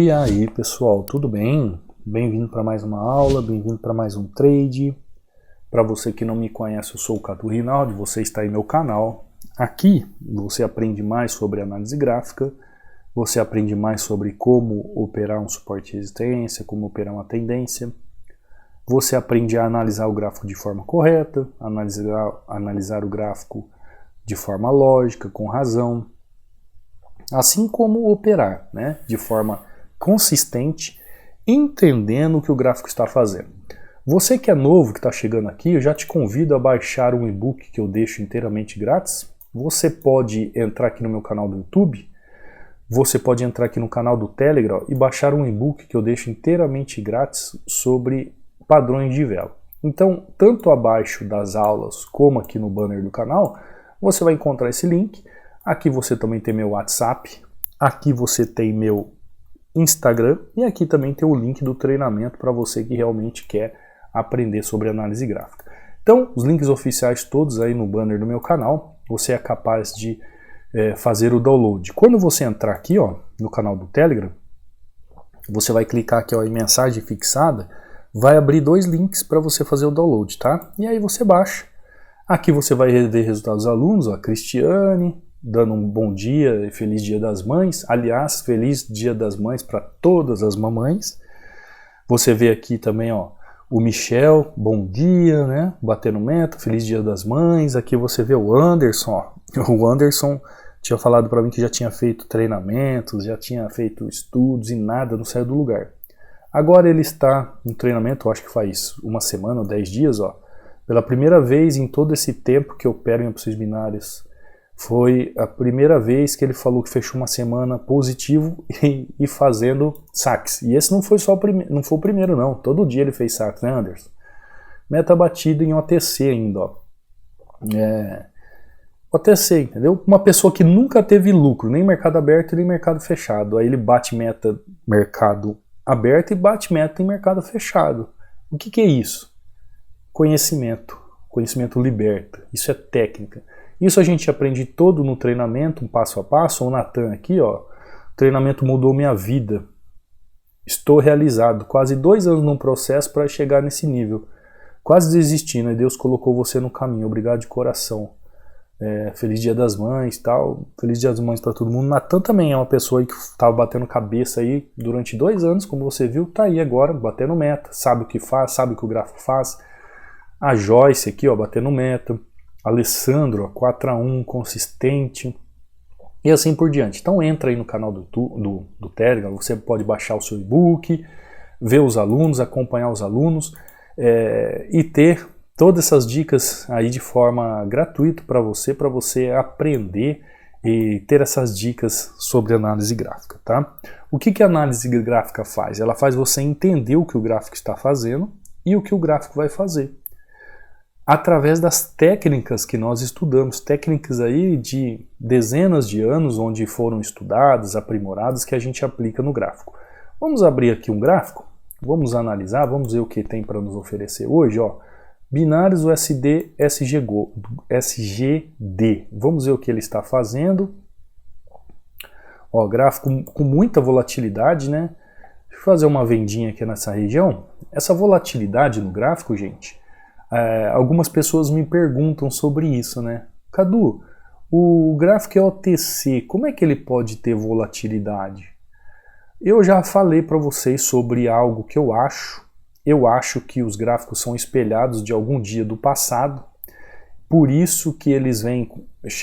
E aí pessoal, tudo bem? Bem-vindo para mais uma aula, bem-vindo para mais um trade. Para você que não me conhece, eu sou o Cadu Rinaldi, você está em meu canal. Aqui você aprende mais sobre análise gráfica, você aprende mais sobre como operar um suporte de resistência, como operar uma tendência. Você aprende a analisar o gráfico de forma correta, analisar o gráfico de forma lógica, com razão. Assim como operar, né, de forma consistente, entendendo o que o gráfico está fazendo. Você que é novo, que está chegando aqui, eu já te convido a baixar um e-book que eu deixo inteiramente grátis. Você pode entrar aqui no meu canal do YouTube, você pode entrar aqui no canal do Telegram e baixar um e-book que eu deixo inteiramente grátis sobre padrões de vela. Então, tanto abaixo das aulas como aqui no banner do canal, você vai encontrar esse link. Aqui você também tem meu WhatsApp, aqui você tem meu Instagram e aqui também tem o link do treinamento para você que realmente quer aprender sobre análise gráfica. Então, os links oficiais todos aí no banner do meu canal, você é capaz de fazer o download. Quando você entrar aqui ó, no canal do Telegram, você vai clicar aqui ó, em mensagem fixada, vai abrir dois links para você fazer o download, tá? E aí você baixa. Aqui você vai ver resultados dos alunos, ó, Cristiane, dando um bom dia e feliz dia das mães. Aliás, feliz dia das mães para todas as mamães. Você vê aqui também, ó, o Michel, bom dia, né? Batendo meta, feliz dia das mães. Aqui você vê o Anderson, ó. O Anderson tinha falado para mim que já tinha feito treinamentos, já tinha feito estudos e nada, não saiu do lugar. Agora ele está no treinamento, eu acho que faz uma semana ou 10 dias, ó. Pela primeira vez em todo esse tempo que eu opero em opções binárias, foi a primeira vez que ele falou que fechou uma semana positivo e fazendo saques. E esse não foi só não foi o primeiro não, todo dia ele fez saques, né, Anderson? Meta batida em OTC ainda, ó. OTC, entendeu? Uma pessoa que nunca teve lucro, nem mercado aberto nem mercado fechado. Aí ele bate meta mercado aberto e bate meta em mercado fechado. O que é isso? Conhecimento. Conhecimento liberta. Isso é técnica. Isso a gente aprende todo no treinamento, um passo a passo. O Natan aqui, ó, o treinamento mudou minha vida. Estou realizado. Quase 2 anos num processo para chegar nesse nível. Quase desistindo, e Deus colocou você no caminho. Obrigado de coração. Feliz dia das mães, tal. Feliz dia das mães para todo mundo. Natan também é uma pessoa aí que estava batendo cabeça aí durante 2 anos, como você viu, tá aí agora, batendo meta. Sabe o que faz, sabe o que o gráfico faz. A Joyce aqui, ó, batendo meta. Alessandro, 4-1, consistente, e assim por diante. Então entra aí no canal do Telegram, você pode baixar o seu e-book, ver os alunos, acompanhar os alunos e ter todas essas dicas aí de forma gratuita para você aprender e ter essas dicas sobre análise gráfica, tá? O que a análise gráfica faz? Ela faz você entender o que o gráfico está fazendo e o que o gráfico vai fazer. Através das técnicas que nós estudamos, técnicas aí de dezenas de anos, onde foram estudadas, aprimoradas, que a gente aplica no gráfico. Vamos abrir aqui um gráfico, vamos analisar, vamos ver o que tem para nos oferecer hoje, ó. Binários USD SGD, vamos ver o que ele está fazendo. Ó, gráfico com muita volatilidade, né? Deixa eu fazer uma vendinha aqui nessa região. Essa volatilidade no gráfico, gente, algumas pessoas me perguntam sobre isso, né? Cadu, o gráfico é OTC, como é que ele pode ter volatilidade? Eu já falei para vocês sobre algo que eu acho. Eu acho que os gráficos são espelhados de algum dia do passado, por isso que eles vêm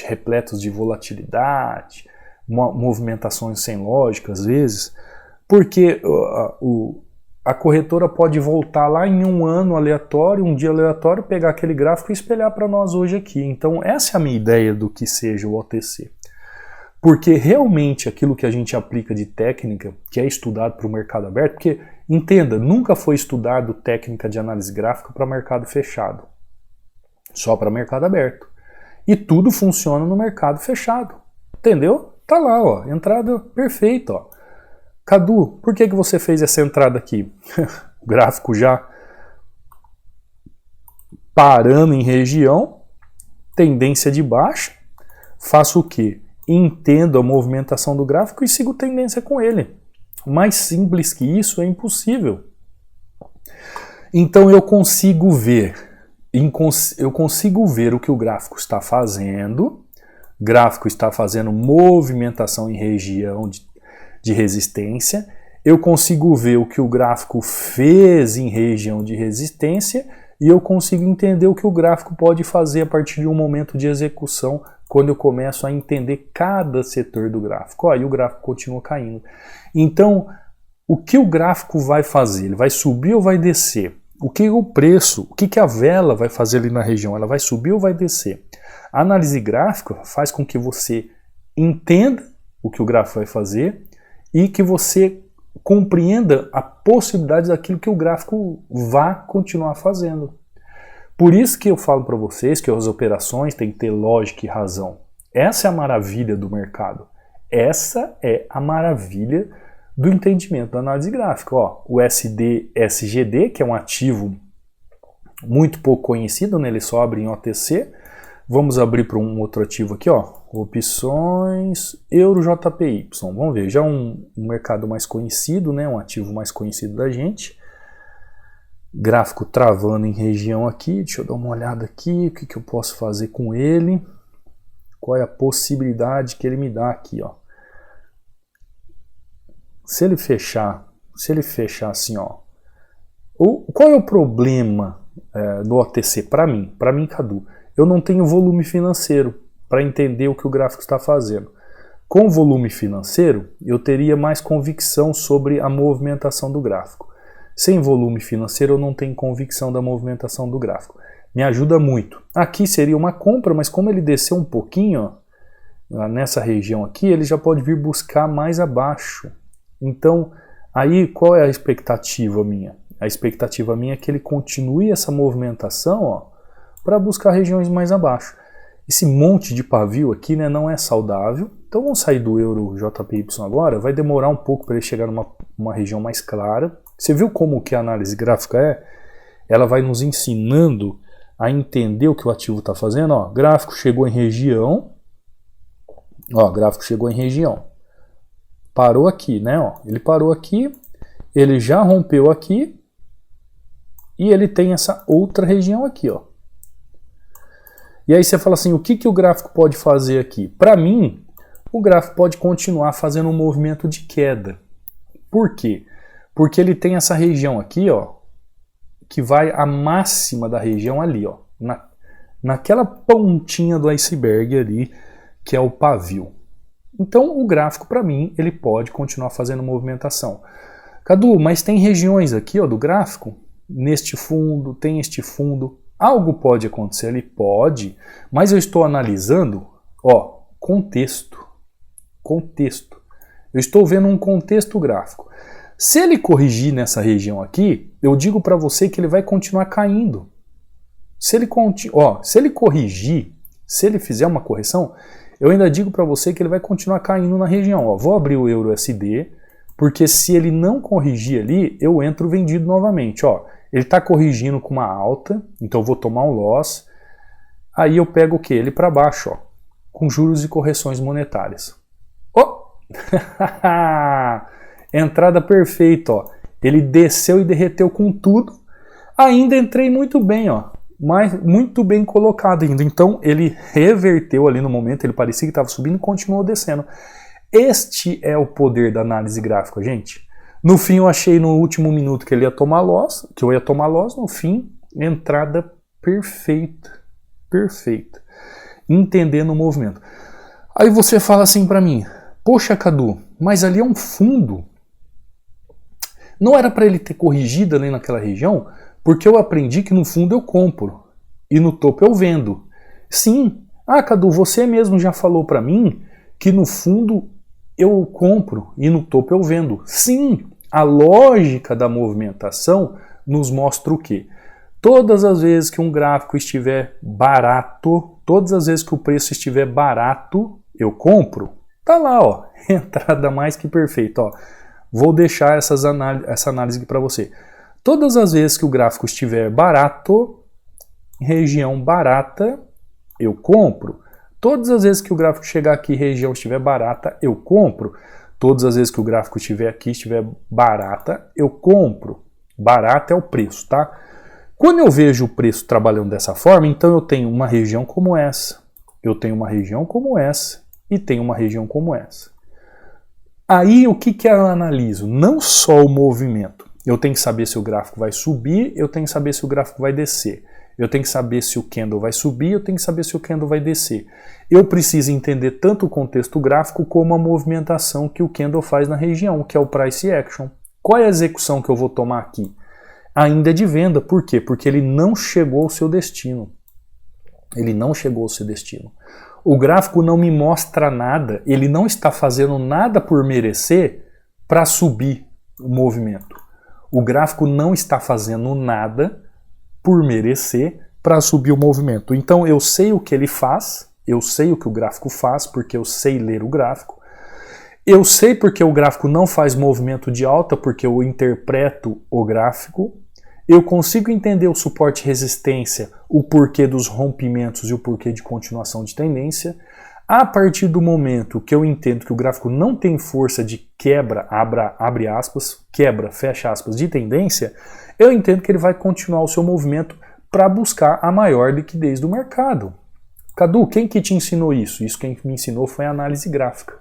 repletos de volatilidade, movimentações sem lógica às vezes, porque a corretora pode voltar lá em um ano aleatório, um dia aleatório, pegar aquele gráfico e espelhar para nós hoje aqui. Então essa é a minha ideia do que seja o OTC. Porque realmente aquilo que a gente aplica de técnica, que é estudado para o mercado aberto, porque, entenda, nunca foi estudado técnica de análise gráfica para mercado fechado. Só para mercado aberto. E tudo funciona no mercado fechado. Entendeu? Tá lá, ó, entrada perfeita, ó. Cadu, por que você fez essa entrada aqui? O gráfico já parando em região, tendência de baixa, faço o quê? Entendo a movimentação do gráfico e sigo tendência com ele. Mais simples que isso é impossível. Então eu consigo ver o que o gráfico está fazendo. O gráfico está fazendo movimentação em região de resistência. Eu consigo ver o que o gráfico fez em região de resistência e eu consigo entender o que o gráfico pode fazer a partir de um momento de execução, quando eu começo a entender cada setor do gráfico. Aí o gráfico continua caindo. Então, o que o gráfico vai fazer? Ele vai subir ou vai descer? O que o preço, o que a vela vai fazer ali na região? Ela vai subir ou vai descer? A análise gráfica faz com que você entenda o que o gráfico vai fazer e que você compreenda a possibilidade daquilo que o gráfico vai continuar fazendo. Por isso que eu falo para vocês que as operações têm que ter lógica e razão. Essa é a maravilha do mercado. Essa é a maravilha do entendimento da análise gráfica. Ó, o SGD, que é um ativo muito pouco conhecido, né? Ele só abre em OTC. Vamos abrir para um outro ativo aqui, ó. Opções EURO-JPY. Vamos ver, já um mercado mais conhecido, né? Um ativo mais conhecido da gente. Gráfico travando em região aqui. Deixa eu dar uma olhada aqui. O que eu posso fazer com ele? Qual é a possibilidade que ele me dá aqui, ó? Se ele fechar assim, ó. Qual é o problema no OTC para mim, Cadu? Eu não tenho volume financeiro para entender o que o gráfico está fazendo. Com volume financeiro, eu teria mais convicção sobre a movimentação do gráfico. Sem volume financeiro, eu não tenho convicção da movimentação do gráfico. Me ajuda muito. Aqui seria uma compra, mas como ele desceu um pouquinho, ó, nessa região aqui, ele já pode vir buscar mais abaixo. Então, aí qual é a expectativa minha? A expectativa minha é que ele continue essa movimentação, ó, para buscar regiões mais abaixo. Esse monte de pavio aqui, né, não é saudável. Então vamos sair do EURO-JPY agora. Vai demorar um pouco para ele chegar numa região mais clara. Você viu como que a análise gráfica é? Ela vai nos ensinando a entender o que o ativo está fazendo. Ó, gráfico chegou em região. Ó, gráfico chegou em região. Parou aqui, né? Ó, ele parou aqui. Ele já rompeu aqui. E ele tem essa outra região aqui, ó. E aí você fala assim, o que o gráfico pode fazer aqui? Para mim, o gráfico pode continuar fazendo um movimento de queda. Por quê? Porque ele tem essa região aqui, ó, que vai a máxima da região ali, ó, naquela pontinha do iceberg ali, que é o pavio. Então, o gráfico, para mim, ele pode continuar fazendo movimentação. Cadu, mas tem regiões aqui, ó, do gráfico, neste fundo, tem este fundo. Algo pode acontecer ali? Pode, mas eu estou analisando, ó, contexto. Eu estou vendo um contexto gráfico. Se ele corrigir nessa região aqui, eu digo para você que ele vai continuar caindo. Se ele corrigir, se ele fizer uma correção, eu ainda digo para você que ele vai continuar caindo na região. Ó, vou abrir o EURUSD, porque se ele não corrigir ali, eu entro vendido novamente, ó. Ele está corrigindo com uma alta, então eu vou tomar um loss. Aí eu pego o que? Ele para baixo, ó, com juros e correções monetárias. Oh! Entrada perfeita, ó. Ele desceu e derreteu com tudo. Ainda entrei muito bem, ó. Mas muito bem colocado ainda. Então ele reverteu ali no momento, ele parecia que estava subindo e continuou descendo. Este é o poder da análise gráfica, gente. No fim eu achei no último minuto que ele ia tomar loss, que eu ia tomar loss, no fim, entrada perfeita. Perfeita. Entendendo o movimento. Aí você fala assim para mim, poxa Cadu, mas ali é um fundo. Não era para ele ter corrigido ali naquela região? Porque eu aprendi que no fundo eu compro e no topo eu vendo. Sim. Ah, Cadu, você mesmo já falou para mim que no fundo eu compro e no topo eu vendo. Sim, a lógica da movimentação nos mostra o quê? Todas as vezes que um gráfico estiver barato, todas as vezes que o preço estiver barato, eu compro. Tá lá, ó, entrada mais que perfeita, ó. Vou deixar essa análise aqui para você. Todas as vezes que o gráfico estiver barato, região barata, eu compro. Todas as vezes que o gráfico chegar aqui, região estiver barata, eu compro. Todas as vezes que o gráfico estiver aqui, estiver barata, eu compro. Barata é o preço, tá? Quando eu vejo o preço trabalhando dessa forma, então eu tenho uma região como essa, eu tenho uma região como essa e tenho uma região como essa. Aí o que eu analiso? Não só o movimento. Eu tenho que saber se o gráfico vai subir, eu tenho que saber se o gráfico vai descer. Eu tenho que saber se o candle vai subir, eu tenho que saber se o candle vai descer. Eu preciso entender tanto o contexto gráfico como a movimentação que o candle faz na região, que é o price action. Qual é a execução que eu vou tomar aqui? Ainda é de venda. Por quê? Porque ele não chegou ao seu destino. Ele não chegou ao seu destino. O gráfico não me mostra nada, ele não está fazendo nada por merecer para subir o movimento. O gráfico não está fazendo nada por merecer para subir o movimento. Então eu sei o que ele faz, eu sei o que o gráfico faz, porque eu sei ler o gráfico. Eu sei porque o gráfico não faz movimento de alta, porque eu interpreto o gráfico. Eu consigo entender o suporte e resistência, o porquê dos rompimentos e o porquê de continuação de tendência. A partir do momento que eu entendo que o gráfico não tem força de quebra, abre aspas, quebra, fecha aspas, de tendência, eu entendo que ele vai continuar o seu movimento para buscar a maior liquidez do mercado. Cadu, quem que te ensinou isso? Isso quem me ensinou foi a análise gráfica.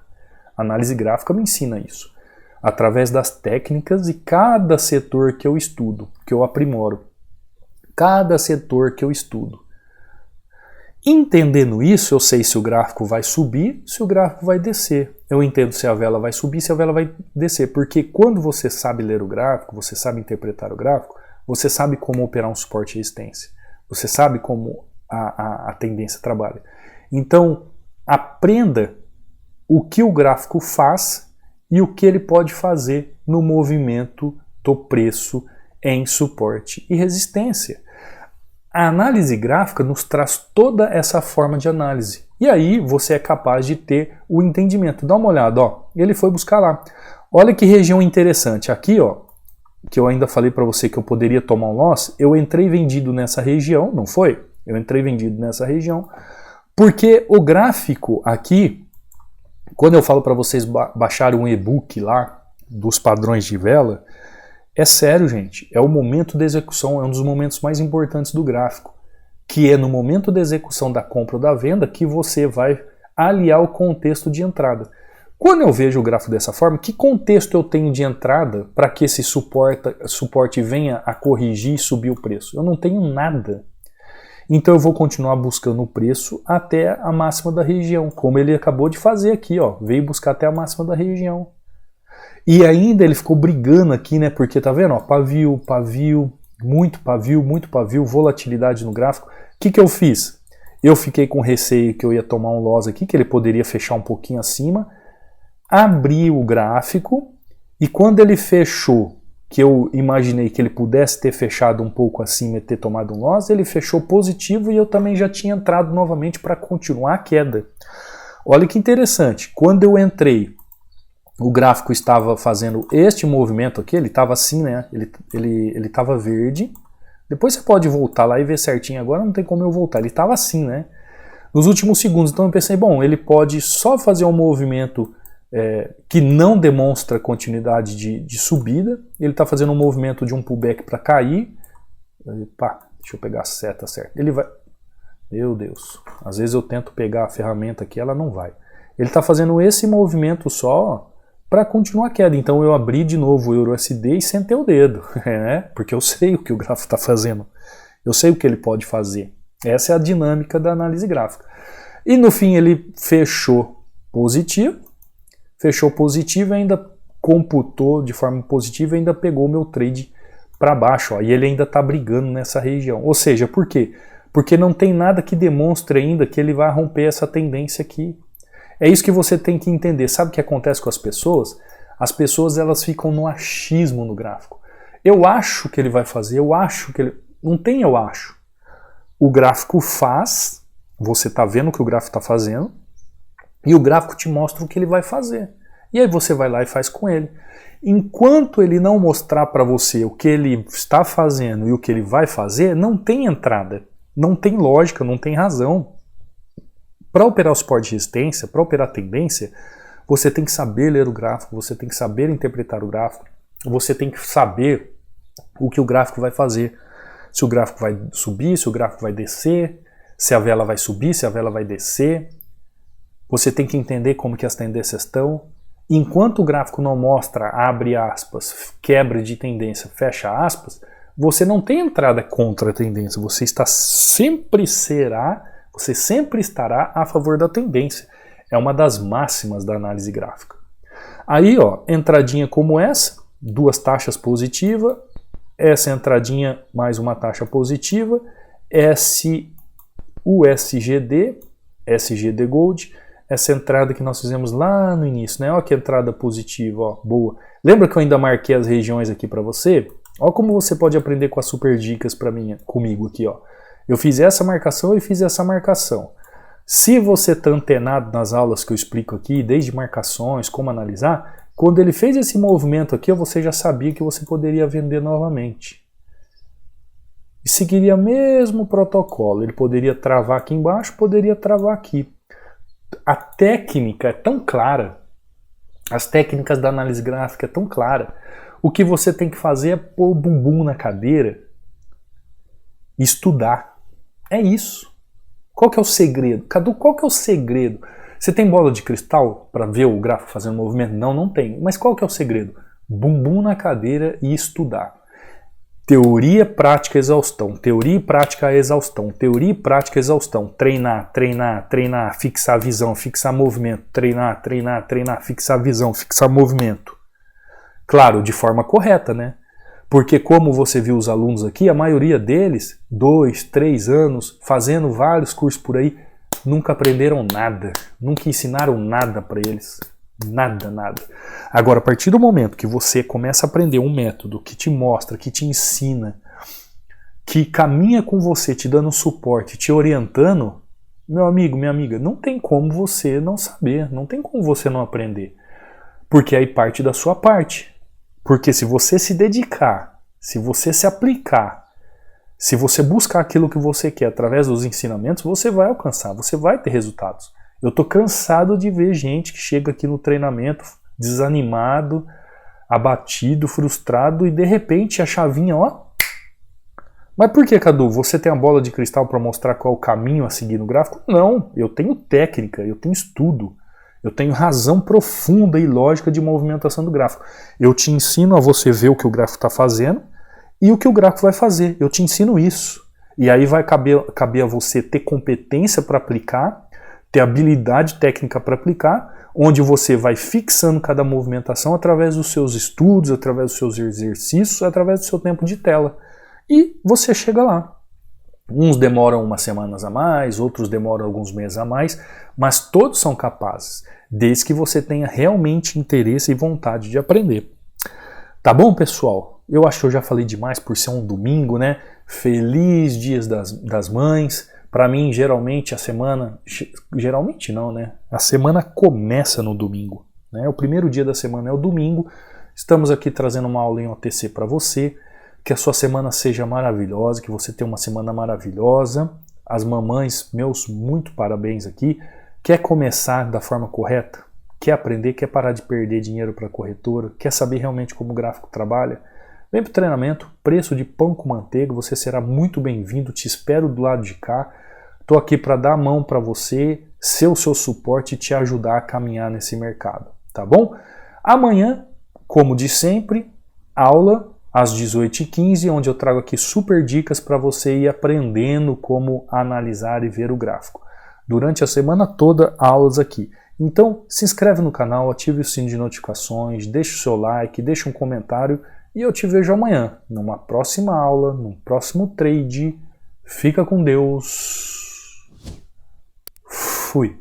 A análise gráfica me ensina isso. Através das técnicas e cada setor que eu estudo, que eu aprimoro. Cada setor que eu estudo. Entendendo isso, eu sei se o gráfico vai subir, se o gráfico vai descer. Eu entendo se a vela vai subir, se a vela vai descer. Porque quando você sabe ler o gráfico, você sabe interpretar o gráfico, você sabe como operar um suporte e resistência. Você sabe como a tendência trabalha. Então, aprenda o que o gráfico faz e o que ele pode fazer no movimento do preço em suporte e resistência. A análise gráfica nos traz toda essa forma de análise. E aí você é capaz de ter o entendimento. Dá uma olhada, ó. Ele foi buscar lá. Olha que região interessante. Aqui, ó, que eu ainda falei para você que eu poderia tomar um loss, eu entrei vendido nessa região, não foi? Eu entrei vendido nessa região, porque o gráfico aqui, quando eu falo para vocês baixarem um e-book lá dos padrões de vela, é sério, gente. É o momento da execução, é um dos momentos mais importantes do gráfico, que é no momento da execução da compra ou da venda que você vai aliar o contexto de entrada. Quando eu vejo o gráfico dessa forma, que contexto eu tenho de entrada para que esse suporte venha a corrigir e subir o preço? Eu não tenho nada. Então eu vou continuar buscando o preço até a máxima da região, como ele acabou de fazer aqui, ó, veio buscar até a máxima da região. E ainda ele ficou brigando aqui, né, porque tá vendo, ó, pavio, muito pavio, volatilidade no gráfico. O que eu fiz? Eu fiquei com receio que eu ia tomar um loss aqui, que ele poderia fechar um pouquinho acima, abri o gráfico e quando ele fechou, que eu imaginei que ele pudesse ter fechado um pouco acima e ter tomado um loss, ele fechou positivo e eu também já tinha entrado novamente para continuar a queda. Olha que interessante, quando eu entrei, o gráfico estava fazendo este movimento aqui, ele estava assim, né? Ele estava verde. Depois você pode voltar lá e ver certinho, agora não tem como eu voltar, ele estava assim, né? Nos últimos segundos, então eu pensei, bom, ele pode só fazer um movimento que não demonstra continuidade de subida, ele está fazendo um movimento de um pullback para cair, pá, deixa eu pegar a seta certa, ele vai, meu Deus, às vezes eu tento pegar a ferramenta aqui, ela não vai, ele está fazendo esse movimento só para continuar a queda, então eu abri de novo o EURUSD e sentei o dedo, porque eu sei o que o gráfico está fazendo, eu sei o que ele pode fazer, essa é a dinâmica da análise gráfica, e no fim ele fechou positivo e ainda computou de forma positiva e ainda pegou o meu trade para baixo. Ó, e ele ainda está brigando nessa região. Ou seja, por quê? Porque não tem nada que demonstre ainda que ele vai romper essa tendência aqui. É isso que você tem que entender. Sabe o que acontece com as pessoas? As pessoas elas ficam no achismo no gráfico. Eu acho que ele vai fazer, eu acho que ele... Não tem eu acho. O gráfico faz, você está vendo o que o gráfico está fazendo, e o gráfico te mostra o que ele vai fazer. E aí você vai lá e faz com ele. Enquanto ele não mostrar para você o que ele está fazendo e o que ele vai fazer, não tem entrada. Não tem lógica, não tem razão. Para operar o suporte de resistência, para operar a tendência, Você tem que saber ler o gráfico, você tem que saber interpretar o gráfico, você tem que saber o que o gráfico vai fazer. Se o gráfico vai subir, se o gráfico vai descer, se a vela vai subir, se a vela vai descer. Você tem que entender como que as tendências estão. Enquanto o gráfico não mostra, abre aspas, quebra de tendência, fecha aspas, você não tem entrada contra a tendência, você sempre estará a favor da tendência. É uma das máximas da análise gráfica. Aí, ó, entradinha como essa, duas taxas positivas, essa entradinha mais uma taxa positiva, USGD, SGD Gold, essa entrada que nós fizemos lá no início, né? Olha que entrada positiva, ó, boa. Lembra que eu ainda marquei as regiões aqui para você? Olha como você pode aprender com as super dicas comigo aqui, ó. Eu fiz essa marcação e fiz essa marcação. Se você está antenado nas aulas que eu explico aqui, desde marcações, como analisar, quando ele fez esse movimento aqui, você já sabia que você poderia vender novamente. E seguiria o mesmo protocolo. Ele poderia travar aqui embaixo, poderia travar aqui. A técnica é tão clara, as técnicas da análise gráfica é tão clara. O que você tem que fazer é pôr o bumbum na cadeira e estudar. É isso. Qual que é o segredo? Cadu, qual que é o segredo? Você tem bola de cristal para ver o gráfico fazendo movimento? Não, não tem. Mas qual que é o segredo? Bumbum na cadeira e estudar. Teoria, prática, exaustão. Teoria, prática, exaustão. Teoria, prática, exaustão. Treinar, treinar, treinar. Fixar visão, fixar movimento. Treinar, treinar, treinar. Fixar visão, fixar movimento. Claro, de forma correta, né? Porque como você viu os alunos aqui, a maioria deles, 2, 3 anos, fazendo vários cursos por aí, nunca aprenderam nada, nunca ensinaram nada para eles. Nada, nada. Agora, a partir do momento que você começa a aprender um método que te mostra, que te ensina, que caminha com você, te dando suporte, te orientando, meu amigo, minha amiga, não tem como você não saber, não tem como você não aprender. Porque aí parte da sua parte. Porque se você se dedicar, se você se aplicar, se você buscar aquilo que você quer através dos ensinamentos, você vai alcançar, você vai ter resultados. Eu tô cansado de ver gente que chega aqui no treinamento desanimado, abatido, frustrado e de repente a chavinha, ó. Mas por que, Cadu? Você tem a bola de cristal para mostrar qual é o caminho a seguir no gráfico? Não, eu tenho técnica, eu tenho estudo. Eu tenho razão profunda e lógica de movimentação do gráfico. Eu te ensino a você ver o que o gráfico está fazendo e o que o gráfico vai fazer. Eu te ensino isso. E aí vai caber a você ter competência para aplicar, ter habilidade técnica para aplicar, onde você vai fixando cada movimentação através dos seus estudos, através dos seus exercícios, através do seu tempo de tela. E você chega lá. Uns demoram umas semanas a mais, outros demoram alguns meses a mais, mas todos são capazes, desde que você tenha realmente interesse e vontade de aprender. Tá bom, pessoal? Eu acho que eu já falei demais por ser um domingo, né? Feliz Dias das Mães. Para mim, geralmente a semana... Geralmente não, né? A semana começa no domingo, né? O primeiro dia da semana é o domingo. Estamos aqui trazendo uma aula em OTC para você. Que a sua semana seja maravilhosa, que você tenha uma semana maravilhosa. As mamães, meus muito parabéns aqui. Quer começar da forma correta? Quer aprender? Quer parar de perder dinheiro para a corretora? Quer saber realmente como o gráfico trabalha? Vem para o treinamento, preço de pão com manteiga, você será muito bem-vindo, te espero do lado de cá. Estou aqui para dar a mão para você, ser o seu suporte e te ajudar a caminhar nesse mercado, tá bom? Amanhã, como de sempre, aula às 18h15, onde eu trago aqui super dicas para você ir aprendendo como analisar e ver o gráfico. Durante a semana toda, aulas aqui. Então, se inscreve no canal, ative o sininho de notificações, deixe o seu like, deixe um comentário e eu te vejo amanhã, numa próxima aula, num próximo trade. Fica com Deus. Fui.